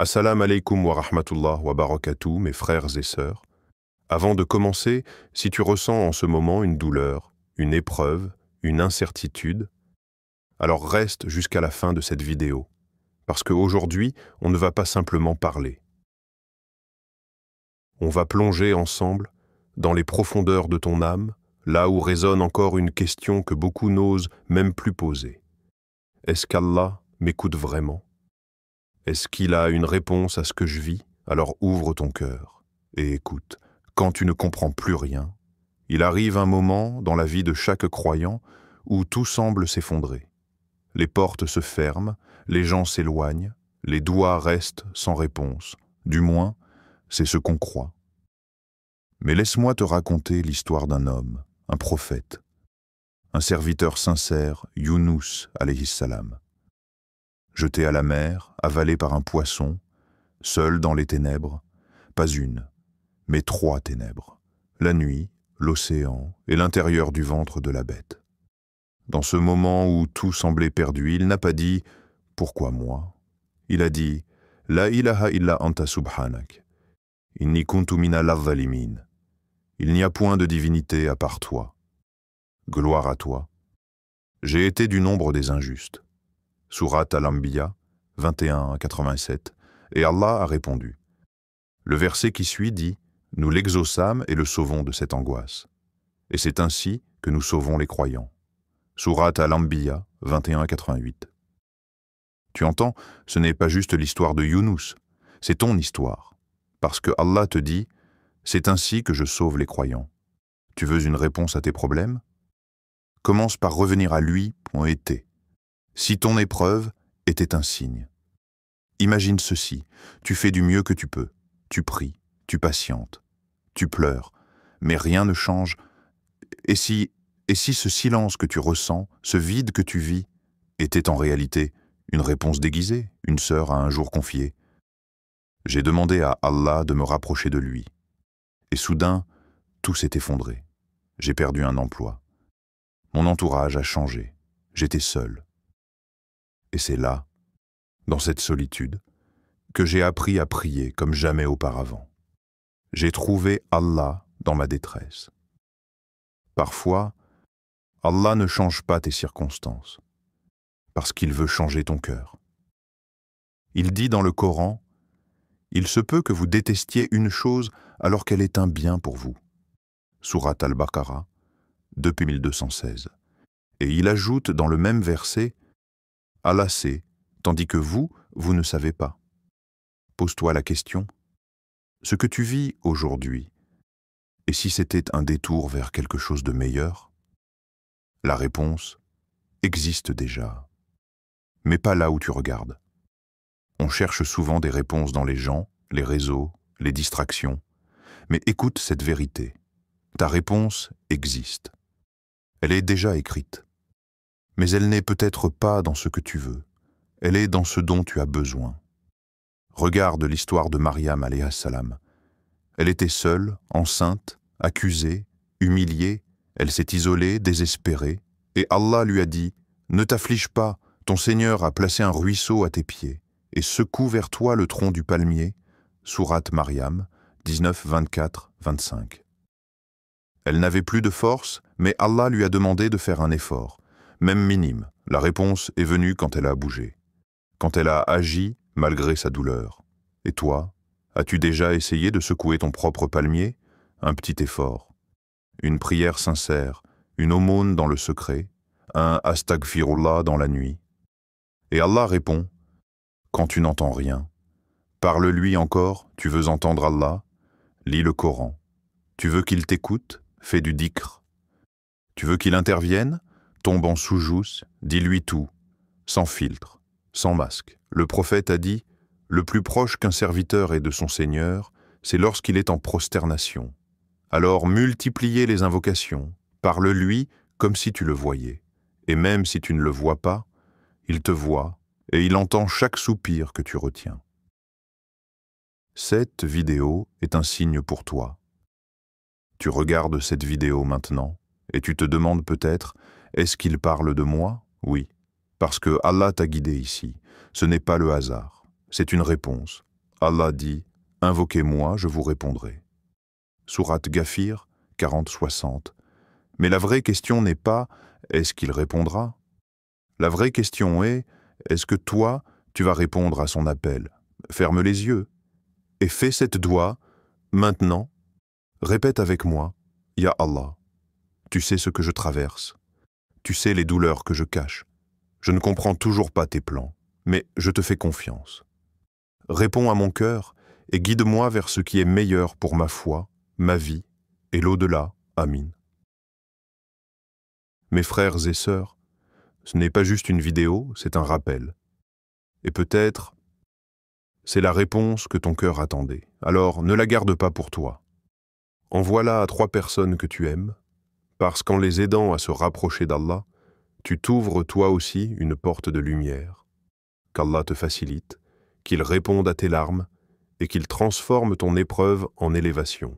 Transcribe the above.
Assalamu alaikum wa rahmatullah wa barakatuh, mes frères et sœurs. Avant de commencer, si tu ressens en ce moment une douleur, une épreuve, une incertitude, alors reste jusqu'à la fin de cette vidéo, parce qu'aujourd'hui, on ne va pas simplement parler. On va plonger ensemble dans les profondeurs de ton âme, là où résonne encore une question que beaucoup n'osent même plus poser. Est-ce qu'Allah m'écoute vraiment? Est-ce qu'il a une réponse à ce que je vis? Alors ouvre ton cœur et écoute. Quand tu ne comprends plus rien, il arrive un moment dans la vie de chaque croyant où tout semble s'effondrer. Les portes se ferment, les gens s'éloignent, les doigts restent sans réponse. Du moins, c'est ce qu'on croit. Mais laisse-moi te raconter l'histoire d'un homme, un prophète, un serviteur sincère, Younous alayhi salam. Jeté à la mer, avalé par un poisson, seul dans les ténèbres, pas une, mais 3 ténèbres, la nuit, l'océan et l'intérieur du ventre de la bête. Dans ce moment où tout semblait perdu, il n'a pas dit « Pourquoi moi ?» Il a dit « La ilaha illa anta subhanak, inni kuntu minal adh-dhalimin. » Il n'y a point de divinité à part toi. Gloire à toi. J'ai été du nombre des injustes. Sourate Al-Anbiya, 21-87, et Allah a répondu. Le verset qui suit dit « Nous l'exaucâmes et le sauvons de cette angoisse. » Et c'est ainsi que nous sauvons les croyants. Sourate Al-Anbiya, 21-88. Tu entends, ce n'est pas juste l'histoire de Younous, c'est ton histoire. Parce que Allah te dit « C'est ainsi que je sauve les croyants. » Tu veux une réponse à tes problèmes? Commence par revenir à lui, point été. Si ton épreuve était un signe. Imagine ceci, tu fais du mieux que tu peux, tu pries, tu patientes, tu pleures, mais rien ne change. Et si ce silence que tu ressens, ce vide que tu vis, était en réalité une réponse déguisée, une sœur a un jour confié. J'ai demandé à Allah de me rapprocher de lui. Et soudain, tout s'est effondré. J'ai perdu un emploi. Mon entourage a changé. J'étais seul. Et c'est là, dans cette solitude, que j'ai appris à prier comme jamais auparavant. J'ai trouvé Allah dans ma détresse. Parfois, Allah ne change pas tes circonstances, parce qu'il veut changer ton cœur. Il dit dans le Coran, « Il se peut que vous détestiez une chose alors qu'elle est un bien pour vous. » Sourate Al-Baqarah, 2216. Et il ajoute dans le même verset, « Allah sait, tandis que vous ne savez pas. » Pose-toi la question, ce que tu vis aujourd'hui, et si c'était un détour vers quelque chose de meilleur? La réponse existe déjà, mais pas là où tu regardes. On cherche souvent des réponses dans les gens, les réseaux, les distractions, mais écoute cette vérité. Ta réponse existe. Elle est déjà écrite. Mais elle n'est peut-être pas dans ce que tu veux. Elle est dans ce dont tu as besoin. Regarde l'histoire de Maryam alayha salam. Elle était seule, enceinte, accusée, humiliée, elle s'est isolée, désespérée, et Allah lui a dit « Ne t'afflige pas, ton Seigneur a placé un ruisseau à tes pieds, et secoue vers toi le tronc du palmier. » Sourate Maryam, 19, 24, 25. Elle n'avait plus de force, mais Allah lui a demandé de faire un effort. Même minime, la réponse est venue quand elle a bougé. Quand elle a agi malgré sa douleur. Et toi, as-tu déjà essayé de secouer ton propre palmier? Un petit effort. Une prière sincère, une aumône dans le secret, un astaghfirullah dans la nuit. Et Allah répond, quand tu n'entends rien. Parle-lui encore, tu veux entendre Allah? Lis le Coran. Tu veux qu'il t'écoute? Fais du dhikr. Tu veux qu'il intervienne? Tombe en soujous, dis-lui tout, sans filtre, sans masque. Le prophète a dit, le plus proche qu'un serviteur est de son Seigneur, c'est lorsqu'il est en prosternation. Alors multipliez les invocations, parle-lui comme si tu le voyais. Et même si tu ne le vois pas, il te voit et il entend chaque soupir que tu retiens. Cette vidéo est un signe pour toi. Tu regardes cette vidéo maintenant et tu te demandes peut-être, est-ce qu'il parle de moi? Oui, parce que Allah t'a guidé ici. Ce n'est pas le hasard, c'est une réponse. Allah dit, « Invoquez-moi, je vous répondrai. » Sourate Ghafir, 40-60. Mais la vraie question n'est pas « Est-ce qu'il répondra ?» La vraie question est « Est-ce que toi, tu vas répondre à son appel ?» Ferme les yeux et fais cette doua maintenant. Répète avec moi « Ya Allah, tu sais ce que je traverse. Tu sais les douleurs que je cache. Je ne comprends toujours pas tes plans, mais je te fais confiance. Réponds à mon cœur et guide-moi vers ce qui est meilleur pour ma foi, ma vie et l'au-delà. Amin. Mes frères et sœurs, ce n'est pas juste une vidéo, c'est un rappel. Et peut-être, c'est la réponse que ton cœur attendait. Alors ne la garde pas pour toi. Envoie-la à 3 personnes que tu aimes, parce qu'en les aidant à se rapprocher d'Allah, tu t'ouvres toi aussi une porte de lumière. Qu'Allah te facilite, qu'il réponde à tes larmes et qu'il transforme ton épreuve en élévation.